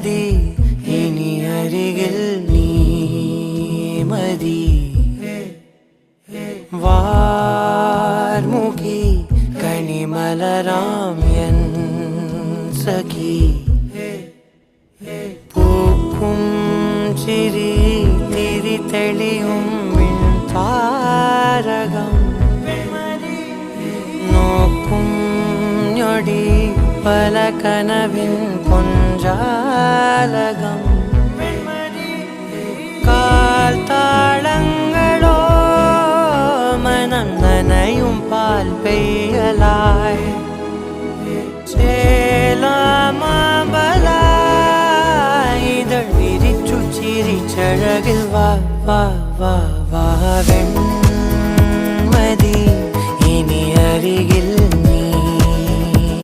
മതി ഇനി അരികിൽ നീ മതി വാർമുഖി കണിമലരാം എൻ സഖി പൂക്കും ചിരി തിരി തെളിയും താരകം നോക്കും ഞൊടി പല കനവിൻ പൊഞ്ചാലകം കാൽ താളങ്ങളോ മനം നനയും പാൽ പെയ്യലായി ചേലാമബലായി ഇതൾ വിരിച്ചു ചിരിച്ചഴകിൽ വാ വാ വാ വാ